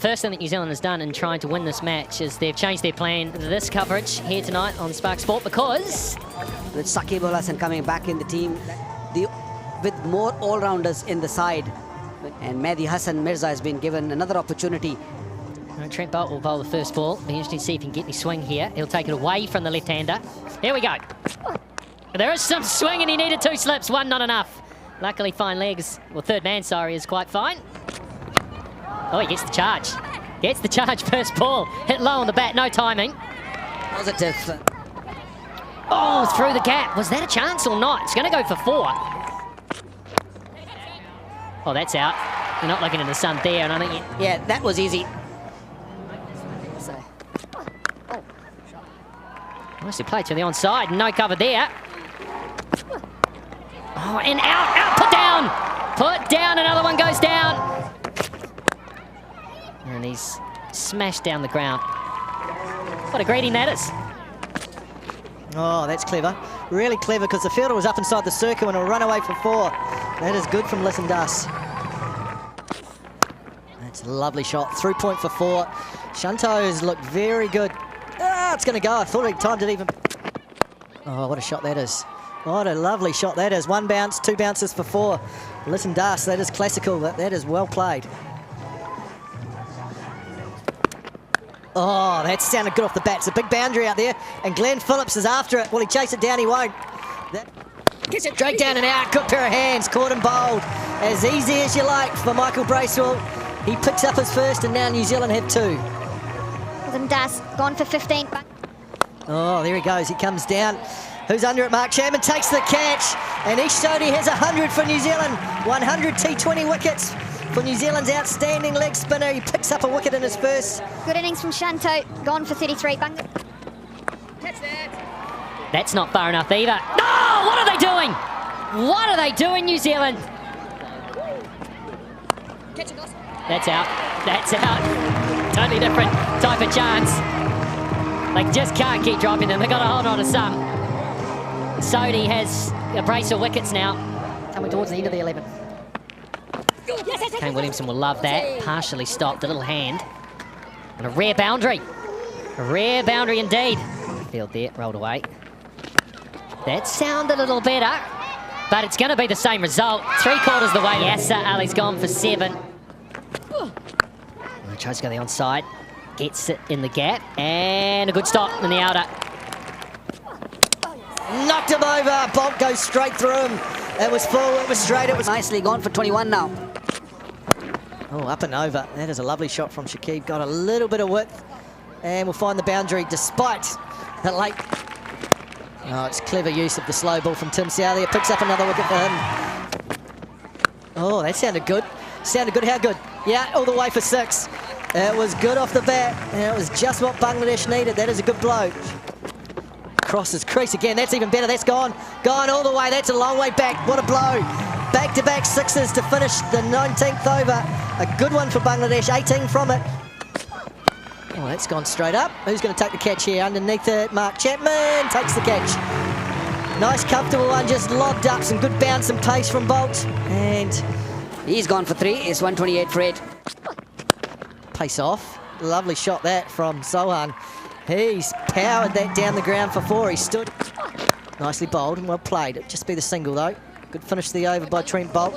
First thing that New Zealand has done in trying to win this match is they've changed their plan to this coverage here tonight on Spark Sport, because with Saqib Ul Hasan coming back in the team, with more all-rounders in the side, and Mehdi Hassan Mirza has been given another opportunity. Trent Bolt will bowl the first ball. Be interesting to see if he can get any swing here. He'll take it away from the left-hander. Here we go. There is some swing, and he needed 2 slips, 1 not enough. Luckily, fine legs. Well, third man, sorry, is quite fine. Oh, he gets the charge. Gets the charge first ball. Hit low on the bat, no timing. Positive. Oh, through the gap. Was that a chance or not? It's going to go for 4. Oh, that's out. You're not looking in the sun there, and I think... Yeah, that was easy. Nicely played to the onside. No cover there. Oh, and out, put down. Put down, another one goes down. And he's smashed down the ground. What a greeting that is. Oh, that's clever. Really clever, because the fielder was up inside the circle and it'll run away for 4. That is good from Listen Das. That's a lovely shot. Through point for 4. Shanto's looked very good. Ah, it's going to go. I thought he timed it even. Oh, what a shot that is. What a lovely shot that is. 1 bounce, 2 bounces for 4. Listen Das, that is classical. That is well played. Oh, that sounded good off the bat. It's a big boundary out there, and Glenn Phillips is after it. Will he chase it down? He won't. Gets it straight down and out. Good pair of hands. Caught and bowled. As easy as you like for Michael Bracewell. He picks up his first, and now New Zealand have 2. Listen Das, gone for 15. Oh, there he goes. He comes down. Who's under it? Mark Chapman takes the catch. And Ish Sodhi has 100 for New Zealand. 100 T20 wickets for New Zealand's outstanding leg spinner. He picks up a wicket in his first. Good innings from Shanto, gone for 33. That's not far enough either. No! What are they doing? What are they doing, New Zealand? That's out. That's out. Totally different type of chance. They just can't keep dropping them. They've got to hold on to some. Sodhi has a brace of wickets now, coming towards the end of the 11. Kane Williamson will love that. Partially stopped, a little hand. And a rare boundary. A rare boundary indeed. Field there, rolled away. That sounded a little better, but it's going to be the same result. 3/4 the way. Yasser Ali's gone for 7. Tries to go the onside. Gets it in the gap, and a good stop in the outer. Knocked him over. Bolt goes straight through him. It was full, it was straight, it was... Nicely gone for 21 now. Oh, up and over. That is a lovely shot from Shakib. Got a little bit of width, and we'll find the boundary despite the late... Oh, it's clever use of the slow ball from Tim Southey. It picks up another wicket for him. Oh, that sounded good. Sounded good. How good? Yeah, all the way for 6. It was good off the bat, and it was just what Bangladesh needed. That is a good blow. Crosses crease again. That's even better. That's gone. Gone all the way. That's a long way back. What a blow. Back-to-back 6s to finish the 19th over. A good one for Bangladesh. 18 from it. Oh, that's gone straight up. Who's going to take the catch here? Underneath it, Mark Chapman takes the catch. Nice, comfortable one. Just lobbed up. Some good bounce and pace from Bolt. And he's gone for 3. It's 128 for 8. Pace off. Lovely shot that from Sohan. He's powered that down the ground for 4. He stood nicely bowled and well played. It'd just be the single though. Good finish to the over by Trent Bolt.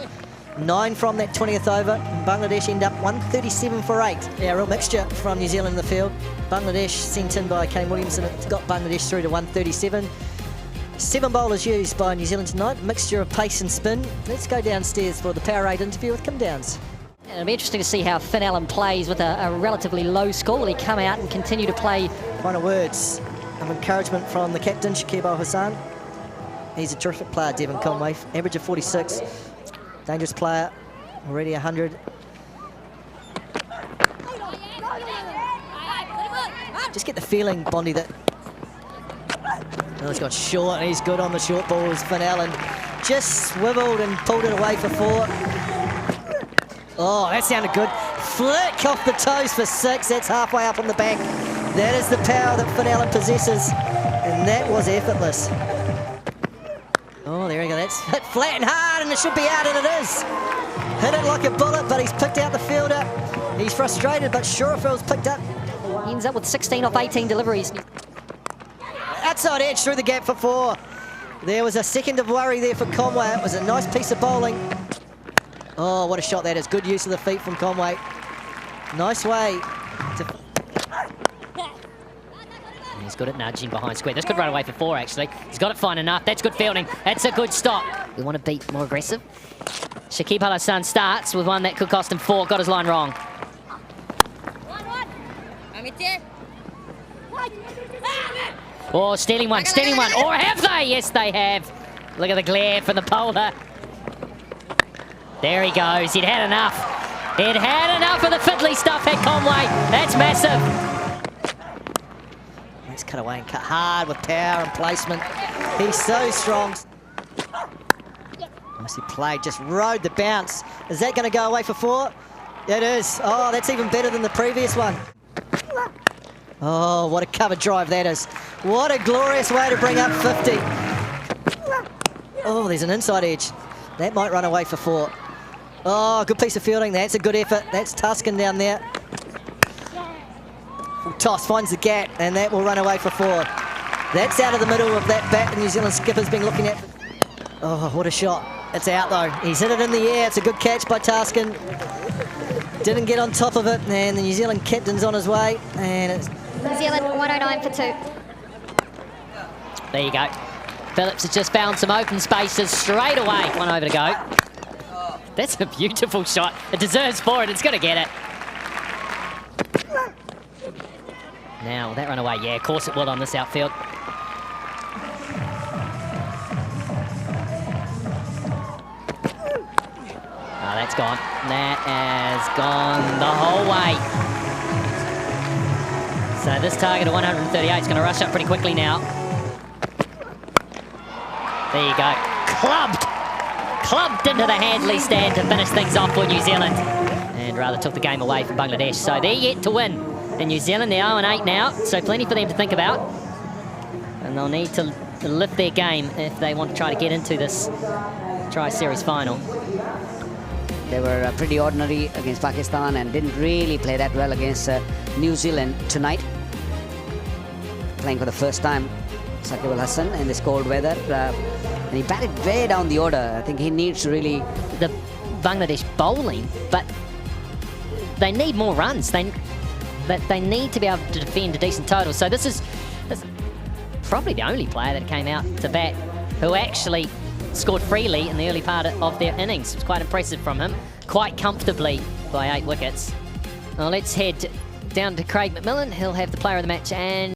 9 from that 20th over. And Bangladesh end up 137 for 8. Yeah, real mixture from New Zealand in the field. Bangladesh sent in by Kane Williamson. It's got Bangladesh through to 137. 7 bowlers used by New Zealand tonight. Mixture of pace and spin. Let's go downstairs for the Power 8 interview with Kim Downs. It'll be interesting to see how Finn Allen plays with a relatively low score. Will he come out and continue to play? Final words of encouragement from the captain, Shakib Al Hasan. He's a terrific player, Devon Conway. Average of 46. Dangerous player. Already 100. Just get the feeling, Bondi, that... Oh, he's got short, and he's good on the short balls. Finn Allen just swiveled and pulled it away for 4. Oh, that sounded good. Flick off the toes for 6. That's halfway up on the bank. That is the power that Finn Allen possesses. And that was effortless. Oh, there we go. That's hit flat and hard, and it should be out, and it is. Hit it like a bullet, but he's picked out the fielder. He's frustrated, but Shurafield's picked up. He ends up with 16 off 18 deliveries. Outside edge through the gap for 4. There was a second of worry there for Conway. It was a nice piece of bowling. Oh, what a shot that is. Good use of the feet from Conway. Nice way to... He's good at nudging behind square. This could run away for 4, actually. He's got it fine enough. That's good fielding. That's a good stop. We want to be more aggressive. Shakib Al Hassan starts with one that could cost him 4. Got his line wrong. Oh, stealing one, stealing one. Or have they? Yes, they have. Look at the glare from the bowler. There he goes. He'd had enough. He'd had enough of the fiddly stuff at Conway. That's massive. Let's cut away and cut hard with power and placement. He's so strong. Nicely played, just rode the bounce. Is that going to go away for 4? It is. Oh, that's even better than the previous one. Oh, what a cover drive that is. What a glorious way to bring up 50. Oh, there's an inside edge. That might run away for 4. Oh, good piece of fielding. That's a good effort. That's Tuscan down there. Toss finds the gap, and that will run away for 4. That's out of the middle of that bat the New Zealand skipper's been looking at. Oh, what a shot. It's out though. He's hit it in the air. It's a good catch by Tuscan. Didn't get on top of it, and the New Zealand captain's on his way. And it's New Zealand 109 for 2. There you go. Phillips has just found some open spaces straight away. 1 over to go. That's a beautiful shot. It deserves 4 and it's going to get it. Now, will that run away? Yeah, of course it will on this outfield. Oh, that's gone. That has gone the whole way. So this target of 138 is going to rush up pretty quickly now. There you go. Clubbed into the Handley stand to finish things off for New Zealand. And rather took the game away from Bangladesh. So they're yet to win. In New Zealand, they're 0-8 now, so plenty for them to think about. And they'll need to lift their game if they want to try to get into this tri-series final. They were pretty ordinary against Pakistan and didn't really play that well against New Zealand tonight. Playing for the first time, Shakib Al Hassan in this cold weather. And he batted way down the order. I think he needs to really... The Bangladesh bowling, but they need more runs. They need to be able to defend a decent total. So this is probably the only player that came out to bat who actually scored freely in the early part of their innings. It was quite impressive from him, quite comfortably by 8 wickets. Now let's head down to Craig McMillan. He'll have the player of the match and